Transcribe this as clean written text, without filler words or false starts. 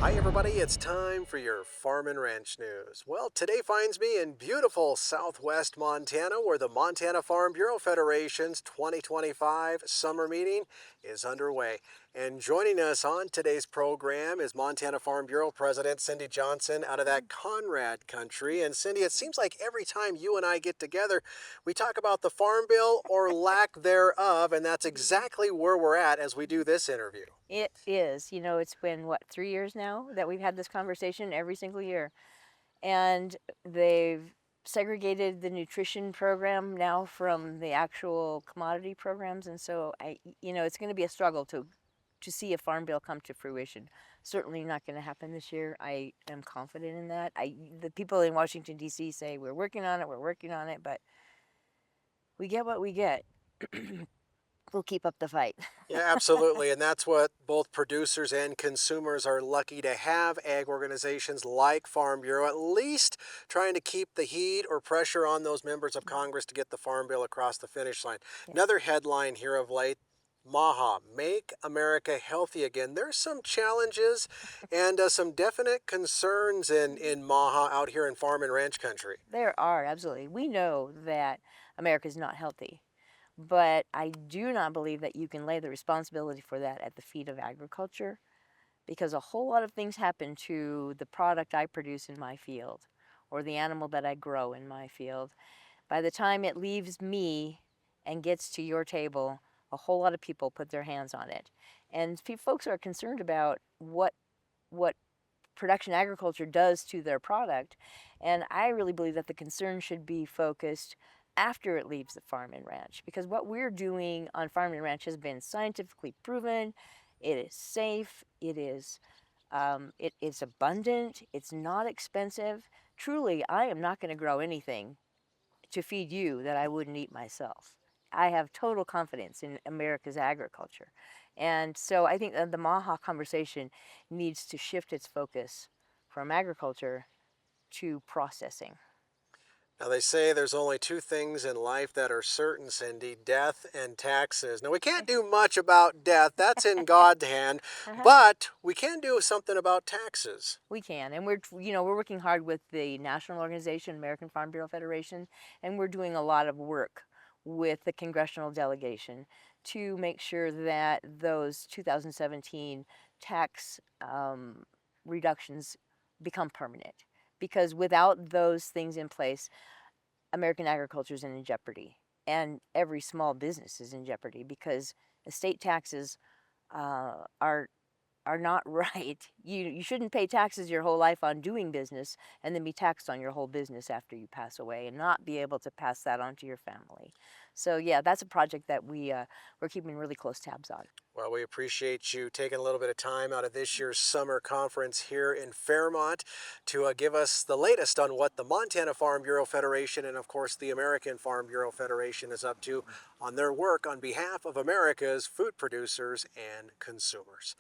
Hi, everybody. It's time for your Farm and Ranch News. Well, today finds me in beautiful southwest Montana, where the Montana Farm Bureau Federation's 2025 summer meeting is underway. And joining us on today's program is Montana Farm Bureau President Cyndi Johnson out of that Conrad country. And Cyndi, it seems like every time you and I get together, we talk about the Farm Bill or lack thereof, and that's exactly where we're at as we do this interview. It is. It's been what, 3 years now that we've had this conversation every single year. And they've segregated the nutrition program now from the actual commodity programs. And so it's going to be a struggle to see a farm bill come to fruition. Certainly not going to happen this year. I am confident in that. The people in Washington D.C. say we're working on it, but we get what we get. We'll keep up the fight. Yeah, absolutely. And that's what both producers and consumers are lucky to have ag organizations like Farm Bureau, at least trying to keep the heat or pressure on those members of Congress to get the Farm Bill across the finish line. Yeah. Another headline here of late, MAHA, Make America Healthy Again. There's some challenges and some definite concerns in MAHA out here in farm and ranch country. There are, absolutely. We know that America is not healthy. But I do not believe that you can lay the responsibility for that at the feet of agriculture, because a whole lot of things happen to the product I produce in my field or the animal that I grow in my field. By the time it leaves me and gets to your table, a whole lot of people put their hands on it. And folks are concerned about what production agriculture does to their product. And I really believe that the concern should be focused after it leaves the farm and ranch, because what we're doing on farm and ranch has been scientifically proven. It is safe. It is abundant. It's not expensive. Truly, I am not going to grow anything to feed you that I wouldn't eat myself. I have total confidence in America's agriculture. And so I think that the MAHA conversation needs to shift its focus from agriculture to processing. Now, they say there's only two things in life that are certain, Cyndi, death and taxes. Now, we can't do much about death, that's in God's hand, Uh-huh. but we can do something about taxes. We can, and we're working hard with the national organization, American Farm Bureau Federation, and we're doing a lot of work with the congressional delegation to make sure that those 2017 tax reductions become permanent. Because without those things in place, American agriculture is in jeopardy, and every small business is in jeopardy because estate taxes are not right. You shouldn't pay taxes your whole life on doing business and then be taxed on your whole business after you pass away and not be able to pass that on to your family. So yeah, that's a project that we're keeping really close tabs on. Well, we appreciate you taking a little bit of time out of this year's summer conference here in Fairmont to give us the latest on what the Montana Farm Bureau Federation and, of course, the American Farm Bureau Federation is up to on their work on behalf of America's food producers and consumers.